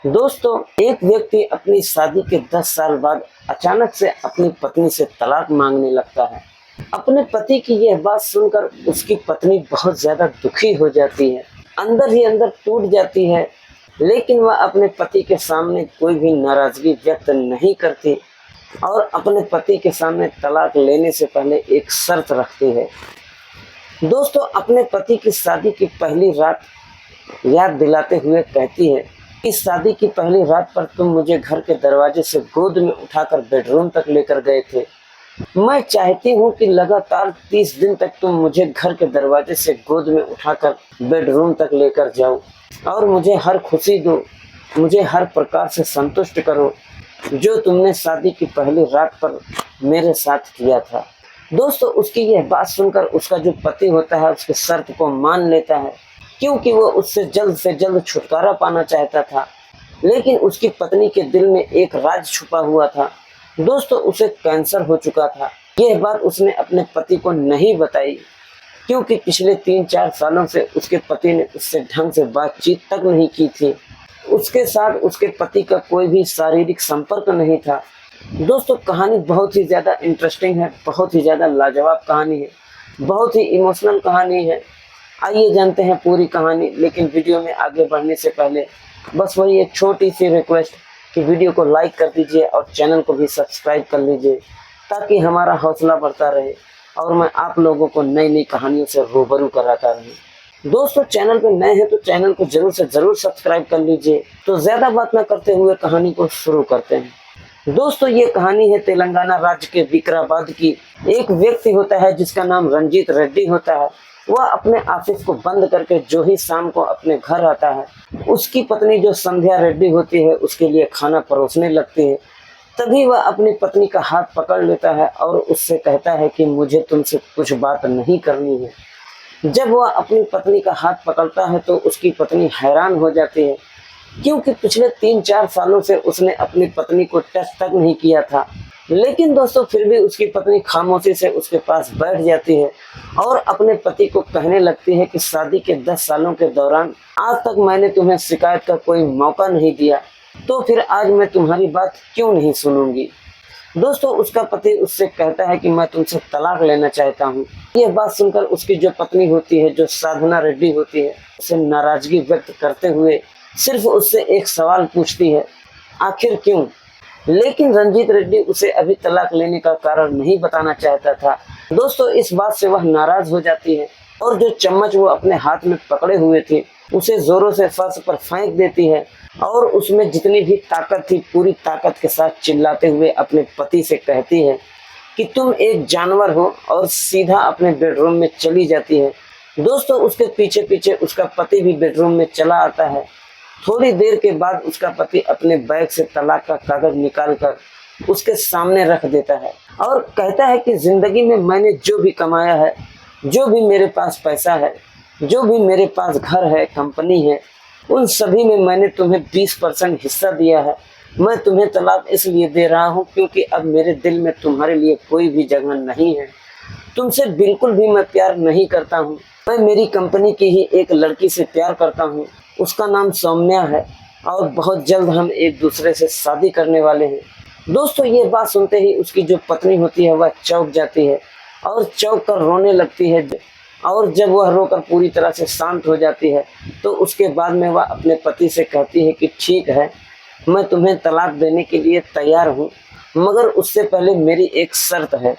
दोस्तों, एक व्यक्ति अपनी शादी के 10 साल बाद अचानक से अपनी पत्नी से तलाक मांगने लगता है। अपने पति की यह बात सुनकर उसकी पत्नी बहुत ज्यादा दुखी हो जाती है, अंदर ही अंदर टूट जाती है। लेकिन वह अपने पति के सामने कोई भी नाराजगी व्यक्त नहीं करती और अपने पति के सामने तलाक लेने से पहले एक शर्त रखती है। दोस्तों, अपने पति की शादी की पहली रात याद दिलाते हुए कहती है, इस शादी की पहली रात पर तुम मुझे घर के दरवाजे से गोद में उठाकर बेडरूम तक लेकर गए थे। मैं चाहती हूँ कि लगातार 30 दिन तक तुम मुझे घर के दरवाजे से गोद में उठाकर बेडरूम तक लेकर जाओ और मुझे हर खुशी दो, मुझे हर प्रकार से संतुष्ट करो जो तुमने शादी की पहली रात पर मेरे साथ किया था। दोस्तों, उसकी यह बात सुनकर उसका जो पति होता है उसके शर्त को मान लेता है, क्योंकि वो उससे जल्द से जल्द छुटकारा पाना चाहता था। लेकिन उसकी पत्नी के दिल में एक राज छुपा हुआ था। दोस्तों, उसे कैंसर हो चुका था। यह बात उसने अपने पति को नहीं बताई, क्योंकि पिछले 3-4 सालों से उसके पति ने उससे ढंग से बातचीत तक नहीं की थी। उसके साथ उसके पति का कोई भी शारीरिक संपर्क नहीं था। दोस्तों, कहानी बहुत ही ज़्यादा इंटरेस्टिंग है, बहुत ही ज़्यादा लाजवाब कहानी है, बहुत ही इमोशनल कहानी है। आइए जानते हैं पूरी कहानी। लेकिन वीडियो में आगे बढ़ने से पहले बस वही एक छोटी सी रिक्वेस्ट कि वीडियो को लाइक कर दीजिए और चैनल को भी सब्सक्राइब कर लीजिए, ताकि हमारा हौसला बढ़ता रहे और मैं आप लोगों को नई नई कहानियों से रूबरू कराता रहूं। दोस्तों, चैनल पे नए हैं तो चैनल को जरूर से जरूर सब्सक्राइब कर लीजिए। तो ज़्यादा बात न करते हुए कहानी को शुरू करते हैं। दोस्तों, ये कहानी है तेलंगाना राज्य के विकाराबाद की। एक व्यक्ति होता है जिसका नाम रंजीत रेड्डी होता है। वह अपने ऑफिस को बंद करके जो ही शाम को अपने घर आता है, उसकी पत्नी जो संध्या रेड्डी होती है उसके लिए खाना परोसने लगती है। तभी वह अपनी पत्नी का हाथ पकड़ लेता है और उससे कहता है कि मुझे तुमसे कुछ बात नहीं करनी है। जब वह अपनी पत्नी का हाथ पकड़ता है तो उसकी पत्नी हैरान हो जाती है, क्योंकि पिछले 3-4 सालों से उसने अपनी पत्नी को टच तक नहीं किया था। लेकिन दोस्तों, फिर भी उसकी पत्नी खामोशी से उसके पास बैठ जाती है और अपने पति को कहने लगती है कि शादी के 10 सालों के दौरान आज तक मैंने तुम्हें शिकायत का कोई मौका नहीं दिया, तो फिर आज मैं तुम्हारी बात क्यों नहीं सुनूंगी। दोस्तों, उसका पति उससे कहता है कि मैं तुमसे तलाक लेना चाहता हूँ। यह बात सुनकर उसकी जो पत्नी होती है, जो साधना रेड्डी होती है, उसे नाराजगी व्यक्त करते हुए सिर्फ उससे एक सवाल पूछती है, आखिर क्यों। लेकिन रंजीत रेड्डी उसे अभी तलाक लेने का कारण नहीं बताना चाहता था। दोस्तों, इस बात से वह नाराज हो जाती है और जो चम्मच वो अपने हाथ में पकड़े हुए थे उसे जोरों से फर्श पर फेंक देती है और उसमें जितनी भी ताकत थी पूरी ताकत के साथ चिल्लाते हुए अपने पति से कहती है कि तुम एक जानवर हो, और सीधा अपने बेडरूम में चली जाती है। दोस्तों, उसके पीछे पीछे उसका पति भी बेडरूम में चला आता है। थोड़ी देर के बाद उसका पति अपने बैग से तलाक का कागज निकालकर उसके सामने रख देता है और कहता है कि जिंदगी में मैंने जो भी कमाया है, जो भी मेरे पास पैसा है, जो भी मेरे पास घर है, कंपनी है, उन सभी में मैंने तुम्हें 20% हिस्सा दिया है। मैं तुम्हें तलाक इसलिए दे रहा हूँ क्योंकि अब मेरे दिल में तुम्हारे लिए कोई भी जगह नहीं है। तुमसे बिल्कुल भी मैं प्यार नहीं करता हूँ। मैं मेरी कंपनी की ही एक लड़की से प्यार करता हूँ, उसका नाम सौम्या है और बहुत जल्द हम एक दूसरे से शादी करने वाले हैं। दोस्तों, ये बात सुनते ही उसकी जो पत्नी होती है वह चौंक जाती है और चौंक कर रोने लगती है। और जब वह रोकर पूरी तरह से शांत हो जाती है तो उसके बाद में वह अपने पति से कहती है कि ठीक है, मैं तुम्हें तलाक देने के लिए तैयार हूँ, मगर उससे पहले मेरी एक शर्त है।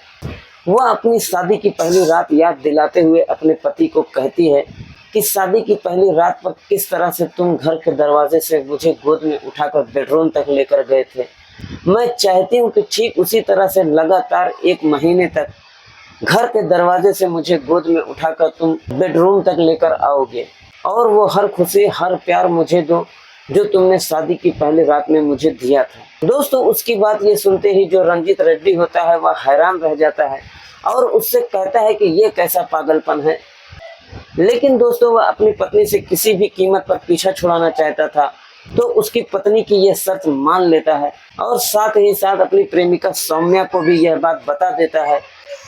वह अपनी शादी की पहली रात याद दिलाते हुए अपने पति को कहती है कि शादी की पहली रात पर किस तरह से तुम घर के दरवाजे से मुझे गोद में उठाकर बेडरूम तक लेकर गए थे। मैं चाहती हूँ कि ठीक उसी तरह से लगातार 1 महीने तक घर के दरवाजे से मुझे गोद में उठाकर तुम बेडरूम तक लेकर आओगे और वो हर खुशी, हर प्यार मुझे दो जो तुमने शादी की पहली रात में मुझे दिया था। दोस्तों, उसकी बात ये सुनते ही जो रंजीत रेड्डी होता है वह हैरान रह जाता है और उससे कहता है कि ये कैसा पागलपन है। लेकिन दोस्तों, वह अपनी पत्नी से किसी भी कीमत पर पीछा छुड़ाना चाहता था, तो उसकी पत्नी की यह शर्त मान लेता है और साथ ही साथ अपनी प्रेमिका सौम्या को भी यह बात बता देता है।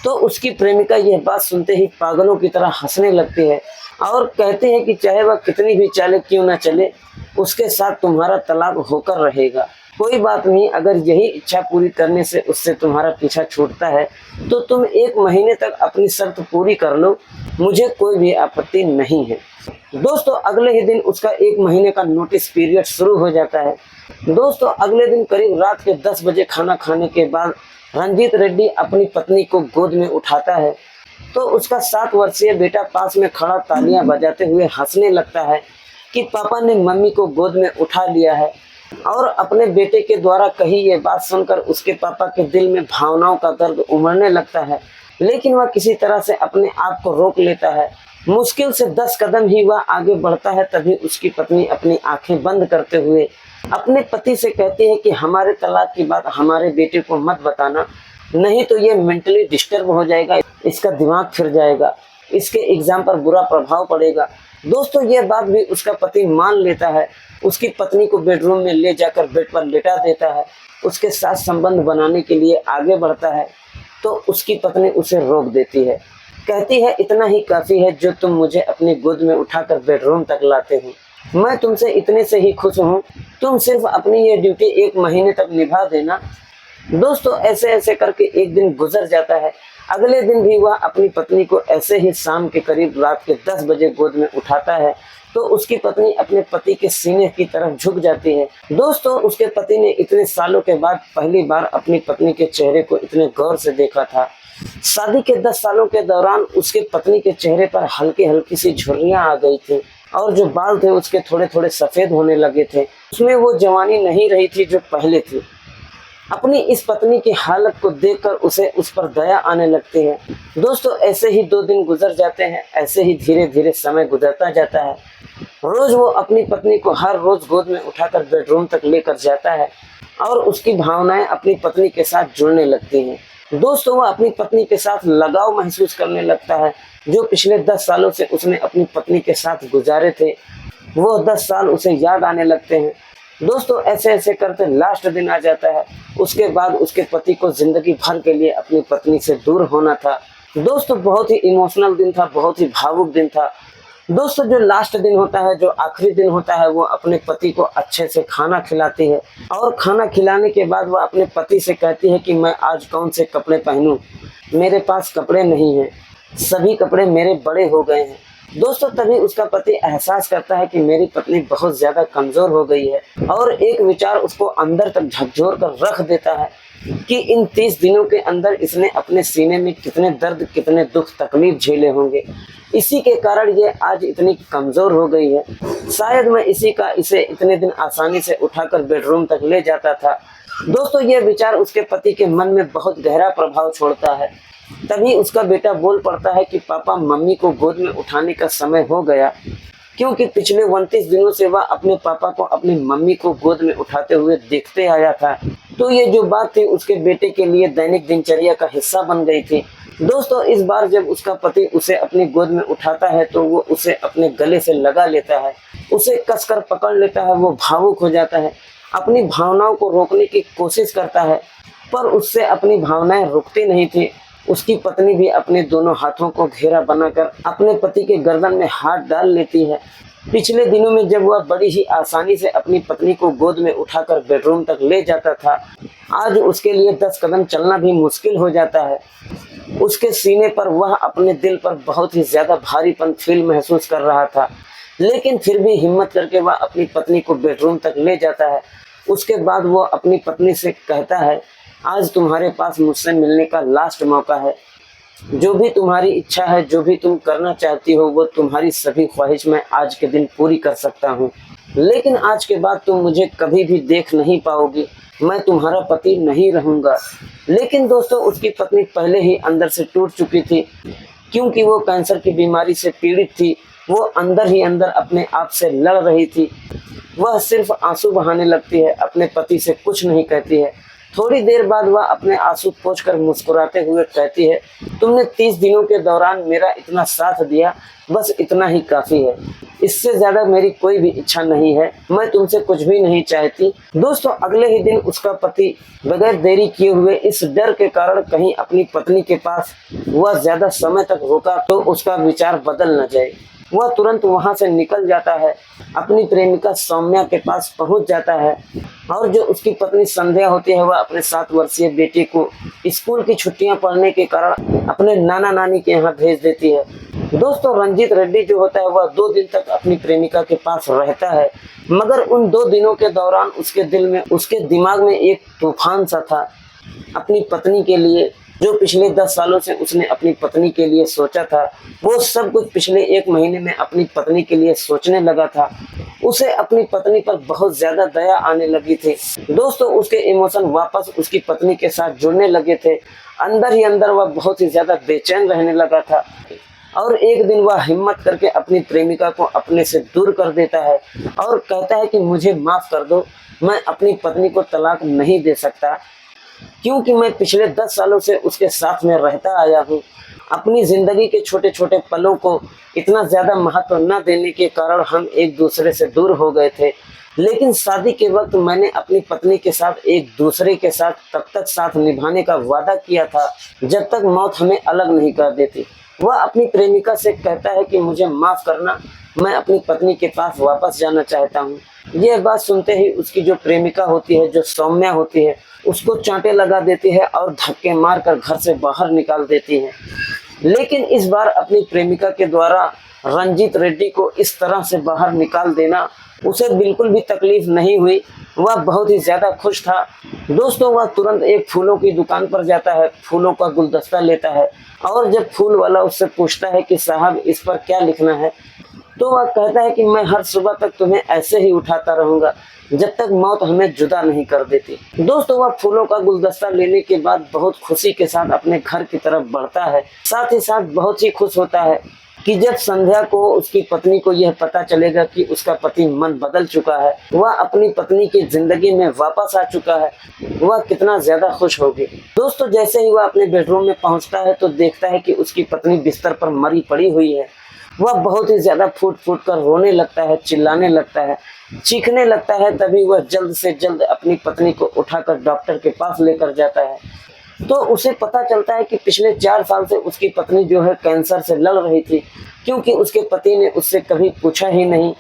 तो उसकी प्रेमिका यह बात सुनते ही पागलों की तरह हंसने लगती है और कहते हैं कि चाहे वह कितनी भी चाले क्यों ना चले, उसके साथ तुम्हारा तलाक होकर रहेगा। कोई बात नहीं, अगर यही इच्छा पूरी करने से उससे तुम्हारा पीछा छूटता है तो तुम 1 महीने तक अपनी शर्त पूरी कर लो, मुझे कोई भी आपत्ति नहीं है। दोस्तों अगले ही दिन उसका 1 महीने का नोटिस पीरियड शुरू हो जाता है। दोस्तों अगले दिन करीब रात के 10 बजे खाना खाने के बाद रंजीत रेड्डी अपनी पत्नी को गोद में उठाता है तो उसका 7 वर्षीय बेटा पास में खड़ा तालियां बजाते हुए हंसने लगता है कि पापा ने मम्मी को गोद में उठा लिया है। और अपने बेटे के द्वारा कही ये बात सुनकर उसके पापा के दिल में भावनाओं का दर्द उमड़ने लगता है, लेकिन वह किसी तरह से अपने आप को रोक लेता है। मुश्किल से 10 कदम ही वह आगे बढ़ता है, तभी उसकी पत्नी अपनी आंखें बंद करते हुए अपने पति से कहती है कि हमारे तलाक की बात हमारे बेटे को मत बताना, नहीं तो ये मेंटली डिस्टर्ब हो जाएगा, इसका दिमाग फिर जाएगा, इसके एग्जाम पर बुरा प्रभाव पड़ेगा। दोस्तों यह बात भी उसका पति मान लेता है, उसकी पत्नी को बेडरूम में ले जाकर बेड पर लेटा देता है, उसके साथ संबंध बनाने के लिए आगे बढ़ता है तो उसकी पत्नी उसे रोक देती है, कहती है इतना ही काफ़ी है जो तुम मुझे अपनी गोद में उठाकर बेडरूम तक लाते हो, मैं तुमसे इतने से ही खुश हूँ, तुम सिर्फ अपनी ये ड्यूटी 1 महीने तक निभा देना। दोस्तों ऐसे ऐसे करके एक दिन गुजर जाता है। अगले दिन भी वह अपनी पत्नी को ऐसे ही शाम के करीब रात के 10 बजे गोद में उठाता है तो उसकी पत्नी अपने पति के सीने की तरफ झुक जाती है। दोस्तों उसके पति ने इतने सालों के बाद पहली बार अपनी पत्नी के चेहरे को इतने गौर से देखा था। शादी के 10 सालों के दौरान उसके पत्नी के चेहरे पर हल्की हल्की सी झुर्रियां आ गई थी और जो बाल थे उसके थोड़े थोड़े सफेद होने लगे थे, उसमें वो जवानी नहीं रही थी जो पहले थी। अपनी इस पत्नी की हालत को देखकर उसे उस पर दया आने लगती है। दोस्तों ऐसे ही 2 दिन गुजर जाते हैं, ऐसे ही धीरे धीरे समय गुजरता जाता है। रोज वो अपनी पत्नी को हर रोज गोद में उठाकर बेडरूम तक लेकर जाता है और उसकी भावनाएं अपनी पत्नी के साथ जुड़ने लगती हैं। दोस्तों वह अपनी पत्नी के साथ लगाव महसूस करने लगता है, जो पिछले 10 सालों से उसने अपनी पत्नी के साथ गुजारे थे वो 10 साल उसे याद आने लगते हैं। दोस्तों ऐसे ऐसे करते लास्ट दिन आ जाता है। उसके बाद उसके पति को जिंदगी भर के लिए अपनी पत्नी से दूर होना था। दोस्तों बहुत ही इमोशनल दिन था, बहुत ही भावुक दिन था। दोस्तों जो लास्ट दिन होता है, जो आखिरी दिन होता है, वो अपने पति को अच्छे से खाना खिलाती है और खाना खिलाने के बाद वह अपने पति से कहती है कि मैं आज कौन से कपड़े पहनूं, मेरे पास कपड़े नहीं हैं, सभी कपड़े मेरे बड़े हो गए हैं। दोस्तों तभी उसका पति एहसास करता है कि मेरी पत्नी बहुत ज्यादा कमजोर हो गई है और एक विचार उसको अंदर तक झकझोर कर रख देता है कि इन 30 दिनों के अंदर इसने अपने सीने में कितने दर्द, कितने दुख तकलीफ झेले होंगे, इसी के कारण ये आज इतनी कमजोर हो गई है। शायद मैं इसे इतने दिन आसानी से उठाकर बेडरूम तक ले जाता था। दोस्तों ये विचार उसके पति के मन में बहुत गहरा प्रभाव छोड़ता है। तभी उसका बेटा बोल पड़ता है कि पापा मम्मी को गोद में उठाने का समय हो गया, क्योंकि पिछले 29 दिनों से वह अपने पापा को अपनी मम्मी को गोद में उठाते हुए देखते आया था। तो ये जो बात थी उसके बेटे के लिए दैनिक दिनचर्या का हिस्सा बन गई थी। दोस्तों इस बार जब उसका पति उसे अपनी गोद में उठाता है तो वो उसे अपने गले से लगा लेता है, उसे कसकर पकड़ लेता है। वो भावुक हो जाता है, अपनी भावनाओं को रोकने की कोशिश करता है पर उससे अपनी भावनाएं रुकती नहीं थी। उसकी पत्नी भी अपने दोनों हाथों को घेरा बनाकर अपने पति के गर्दन में हाथ डाल लेती है। पिछले दिनों में जब वह बड़ी ही आसानी से अपनी पत्नी को गोद में उठाकर बेडरूम तक ले जाता था, आज उसके लिए 10 कदम चलना भी मुश्किल हो जाता है। उसके सीने पर वह अपने दिल पर बहुत ही ज्यादा भारीपन फील महसूस कर रहा था, लेकिन फिर भी हिम्मत करके वह अपनी पत्नी को बेडरूम तक ले जाता है। उसके बाद वो अपनी पत्नी से कहता है, आज तुम्हारे पास मुझसे मिलने का लास्ट मौका है, जो भी तुम्हारी इच्छा है, जो भी तुम करना चाहती हो, वो तुम्हारी सभी ख्वाहिश मैं आज के दिन पूरी कर सकता हूँ, लेकिन आज के बाद तुम मुझे कभी भी देख नहीं पाओगी, मैं तुम्हारा पति नहीं रहूँगा। लेकिन दोस्तों उसकी पत्नी पहले ही अंदर से टूट चुकी थी, क्योंकि वो कैंसर की बीमारी से पीड़ित थी। वो अंदर ही अंदर अपने आप से लड़ रही थी। वह सिर्फ आंसू बहाने लगती है, अपने पति से कुछ नहीं कहती है। थोड़ी देर बाद वह अपने आंसू पोंछकर मुस्कुराते हुए कहती है, तुमने 30 दिनों के दौरान मेरा इतना साथ दिया, बस इतना ही काफ़ी है, इससे ज़्यादा मेरी कोई भी इच्छा नहीं है, मैं तुमसे कुछ भी नहीं चाहती। दोस्तों अगले ही दिन उसका पति बगैर देरी किए हुए इस डर के कारण कहीं अपनी पत्नी के पास वह ज़्यादा समय तक रुका तो उसका विचार बदल न जाए। वह तुरंत वहां से निकल जाता है, अपनी प्रेमिका सौम्या के पास पहुंच जाता है और जो उसकी पत्नी संध्या होती है वह अपने 7 वर्षीय बेटे को स्कूल की छुट्टियां पड़ने के कारण अपने नाना नानी के यहाँ भेज देती है। दोस्तों रंजीत रेड्डी जो होता है वह 2 दिन तक अपनी प्रेमिका के पास रहता है, मगर उन 2 दिनों के दौरान उसके दिल में, उसके दिमाग में एक तूफान सा था। अपनी पत्नी के लिए जो पिछले 10 सालों से उसने अपनी पत्नी के लिए सोचा था, वो सब कुछ पिछले 1 महीने में अपनी पत्नी के लिए सोचने लगा था। उसे अपनी पत्नी पर बहुत ज्यादा दया आने लगी थी। दोस्तों उसके इमोशन वापस उसकी पत्नी के साथ जुड़ने लगे थे। अंदर ही अंदर वह बहुत ही ज्यादा बेचैन रहने लगा था और एक दिन वह हिम्मत करके अपनी प्रेमिका को अपने से दूर कर देता है और कहता है कि मुझे माफ कर दो, मैं अपनी पत्नी को तलाक नहीं दे सकता क्योंकि मैं पिछले 10 सालों से उसके साथ में रहता आया हूँ। अपनी जिंदगी के छोटे छोटे पलों को इतना ज्यादा महत्व न देने के कारण हम एक दूसरे से दूर हो गए थे, लेकिन शादी के वक्त मैंने अपनी पत्नी के साथ एक दूसरे के साथ तब तक साथ निभाने का वादा किया था जब तक मौत हमें अलग नहीं कर देती। वह अपनी प्रेमिका से कहता है कि मुझे माफ करना, मैं अपनी पत्नी के पास वापस जाना चाहता हूँ। यह बात सुनते ही उसकी जो प्रेमिका होती है, जो सौम्या होती है, उसको चांटे लगा देती है और धक्के मारकर घर से बाहर निकाल देती है। लेकिन इस बार अपनी प्रेमिका के द्वारा रंजीत रेड्डी को इस तरह से बाहर निकाल देना उसे बिल्कुल भी तकलीफ नहीं हुई। वह बहुत ही ज्यादा खुश था। दोस्तों वह तुरंत एक फूलों की दुकान पर जाता है, फूलों का गुलदस्ता लेता है और जब फूल वाला उससे पूछता है कि साहब इस पर क्या लिखना है, तो वह कहता है कि मैं हर सुबह तक तुम्हें ऐसे ही उठाता रहूंगा जब तक मौत हमें जुदा नहीं कर देती। दोस्तों वह फूलों का गुलदस्ता लेने के बाद बहुत खुशी के साथ अपने घर की तरफ बढ़ता है। साथ ही साथ बहुत ही खुश होता है कि जब संध्या को, उसकी पत्नी को यह पता चलेगा कि उसका पति मन बदल चुका है, वह अपनी पत्नी की जिंदगी में वापस आ चुका है, वह कितना ज्यादा खुश होगी। दोस्तों जैसे ही वह अपने बेडरूम में पहुंचता है तो देखता है कि उसकी पत्नी बिस्तर पर मरी पड़ी हुई है। वह बहुत ही ज्यादा फूट फूट कर रोने लगता है, चिल्लाने लगता है, चीखने लगता है। तभी वह जल्द से जल्द अपनी पत्नी को उठाकर डॉक्टर के पास लेकर जाता है। तो उसे पता चलता है कि पिछले 4 साल से उसकी पत्नी जो है कैंसर से लड़ रही थी, क्योंकि उसके पति ने उससे कभी पूछा ही नहीं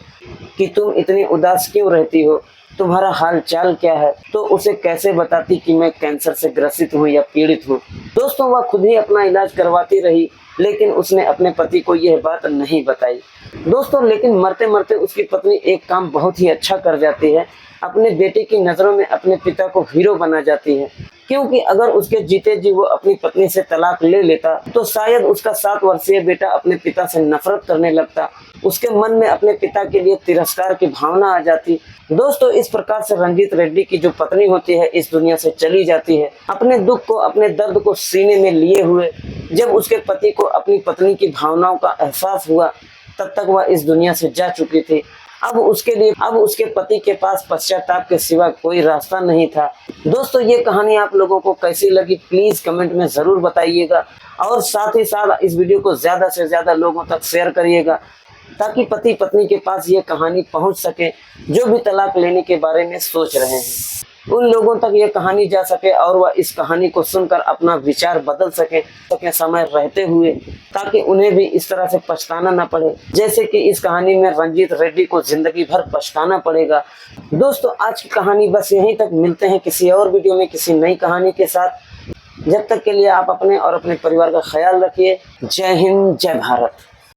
कि तुम इतनी उदास क्यों रहती हो, तुम्हारा हाल चाल क्या है। तो उसे कैसे बताती कि मैं कैंसर से ग्रसित हूँ या पीड़ित हूँ। दोस्तों वह खुद ही अपना इलाज करवाती रही, लेकिन उसने अपने पति को यह बात नहीं बताई। दोस्तों लेकिन मरते मरते उसकी पत्नी एक काम बहुत ही अच्छा कर जाती है, अपने बेटे की नजरों में अपने पिता को हीरो बना जाती है। क्योंकि अगर उसके जीते जी वो अपनी पत्नी से तलाक ले लेता तो शायद उसका 7 वर्षीय बेटा अपने पिता से नफरत करने लगता, उसके मन में अपने पिता के लिए तिरस्कार की भावना आ जाती। दोस्तों इस प्रकार से रंजीत रेड्डी की जो पत्नी होती है इस दुनिया से चली जाती है, अपने दुख को, अपने दर्द को सीने में लिए हुए। जब उसके पति को अपनी पत्नी की भावनाओं का एहसास हुआ तब तक वह इस दुनिया से जा चुकी थी। अब उसके पति के पास पश्चाताप के सिवा कोई रास्ता नहीं था। दोस्तों ये कहानी आप लोगों को कैसी लगी प्लीज कमेंट में जरूर बताइएगा और साथ ही साथ इस वीडियो को ज्यादा से ज्यादा लोगों तक शेयर करिएगा ताकि पति पत्नी के पास ये कहानी पहुंच सके जो भी तलाक लेने के बारे में सोच रहे हैं, उन लोगों तक ये कहानी जा सके और वह इस कहानी को सुनकर अपना विचार बदल सके समय रहते हुए, ताकि उन्हें भी इस तरह से पछताना न पड़े जैसे कि इस कहानी में रंजीत रेड्डी को जिंदगी भर पछताना पड़ेगा। दोस्तों आज की कहानी बस यहीं तक, मिलते हैं किसी और वीडियो में किसी नई कहानी के साथ। जब तक के लिए आप अपने और अपने परिवार का ख्याल रखिए। जय हिंद, जय भारत।